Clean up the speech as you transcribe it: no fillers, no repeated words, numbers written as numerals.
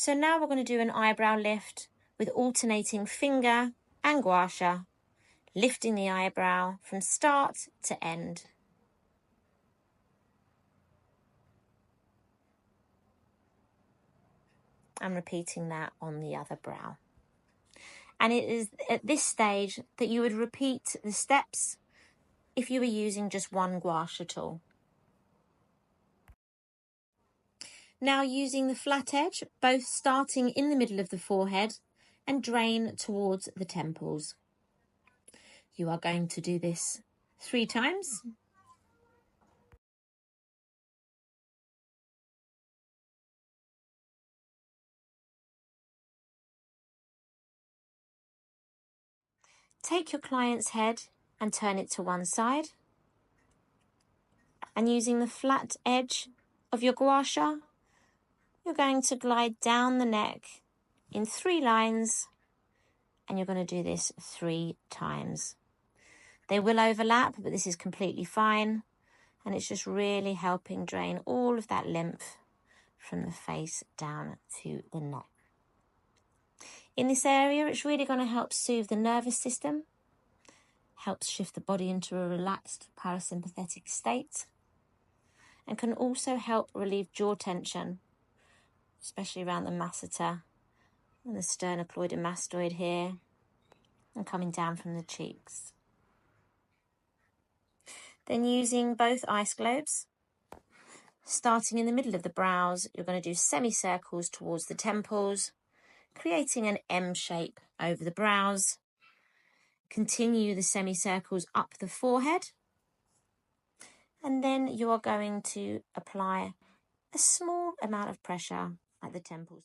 So now we're going to do an eyebrow lift with alternating finger and gua sha, lifting the eyebrow from start to end. And repeating that on the other brow. And it is at this stage that you would repeat the steps if you were using just one gua sha tool. Now using the flat edge, both starting in the middle of the forehead and drain towards the temples. You are going to do this 3 times. Take your client's head and turn it to one side. And using the flat edge of your gua sha, you're going to glide down the neck in 3 lines, and you're going to do this 3 times. They will overlap, but this is completely fine, and it's just really helping drain all of that lymph from the face down to the neck. In this area, it's really going to help soothe the nervous system, helps shift the body into a relaxed parasympathetic state, and can also help relieve jaw tension, especially around the masseter and the sternocleidomastoid here, and coming down from the cheeks. Then using both ice globes, starting in the middle of the brows, you're going to do semicircles towards the temples, creating an M shape over the brows. Continue the semicircles up the forehead, and then you are going to apply a small amount of pressure at the temples.